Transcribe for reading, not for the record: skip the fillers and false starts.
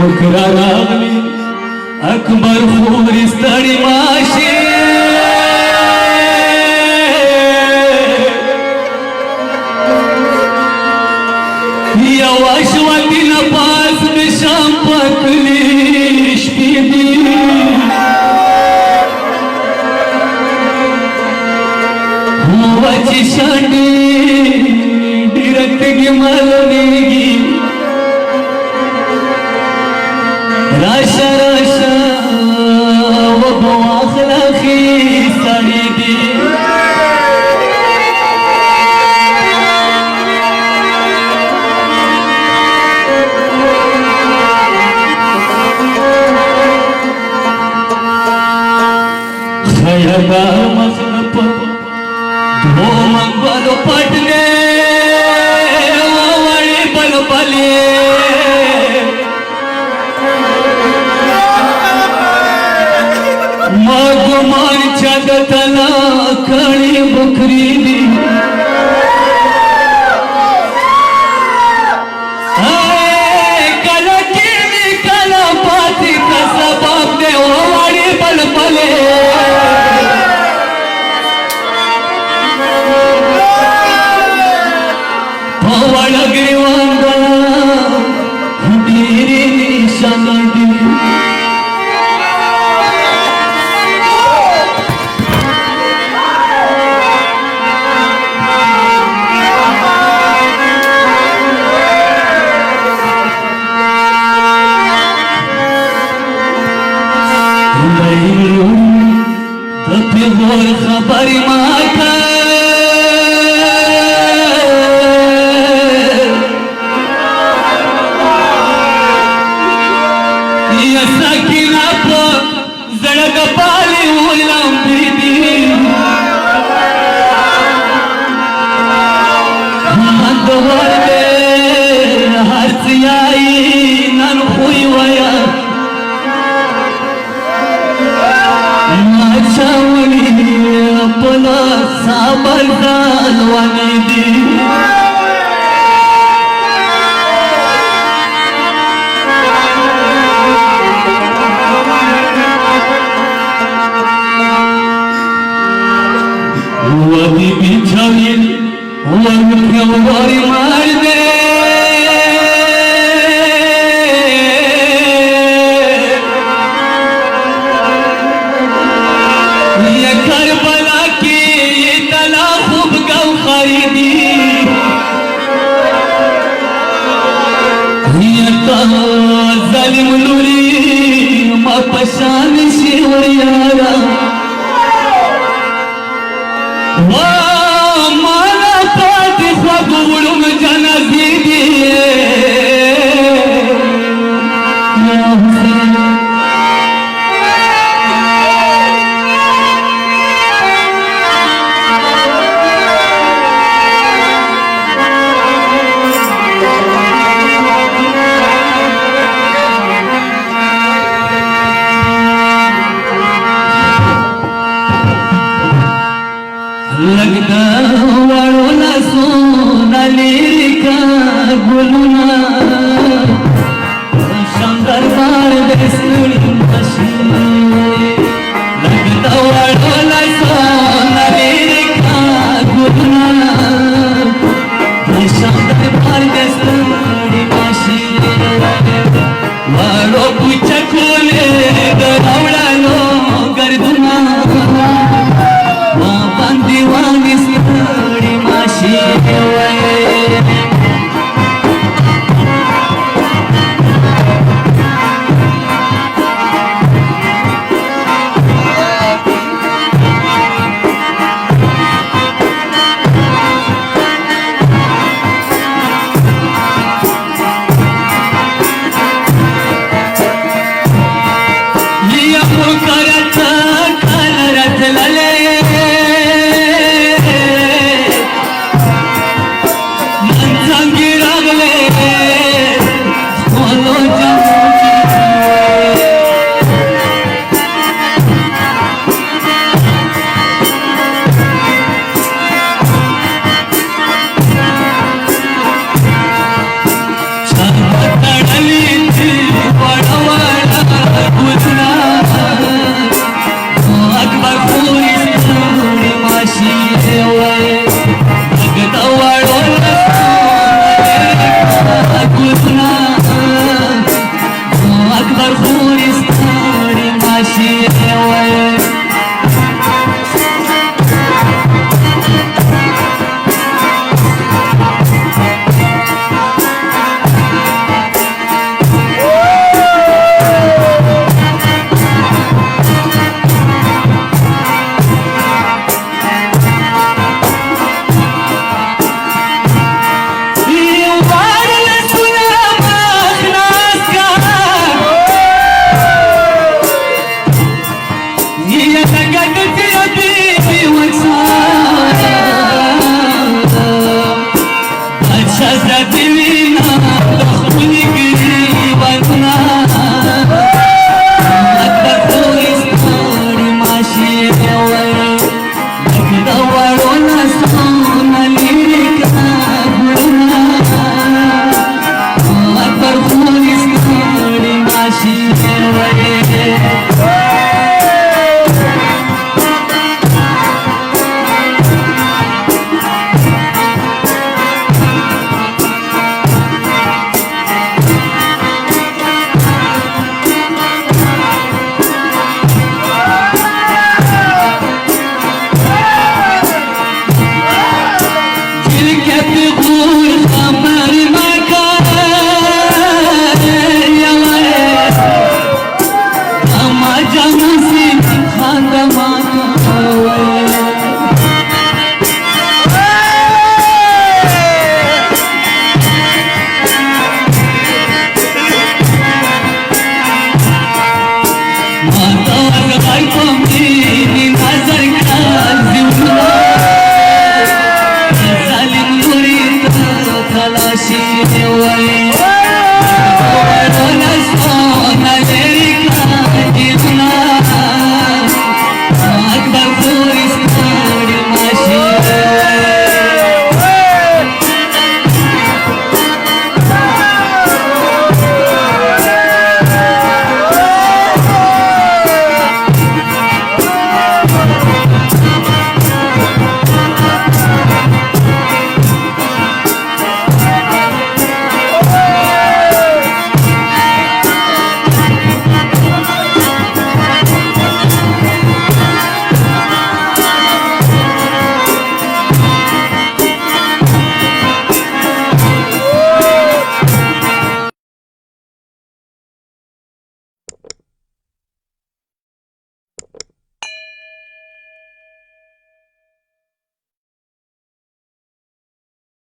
वखरा लागली अकबर खोरी स्थळी माशे या वाशवातीनं पाच दिशां पकली शिदी होवाची शांडी डिरत गी मालनेगी राशा राशा वो बवाखला खी साड़ी दी खयगा मजनप धो मंगलो पटने वावड़ी बल बले मगमान जगतना कणी बुखरी दी कलकी कला पाती कसा बाप दे वावड़ी बल बले खबरी माता सकीना पो जड़क पाली उलम दीदी मंदवर दे हसियाई नन हुई वया माचावली अपना साबरदान वानी दी वही बिछावी वही क्यों मार दे ये करबला की ये तला खूब गौ खरीदी ये तो जालिम लूरी मपशान शिवर यारा माला पाती ख्वाब उड़म जाना दीदी लगता वालों सोना लिरिका गुलना शंकर बार देसुनी मशीन लगता वालों सोना लिरिका गुलना शंकर बार देसुनी मशीन वालों पूछा खोले दौड़ा लो गर्दना दीवानी सितारी माशी वाले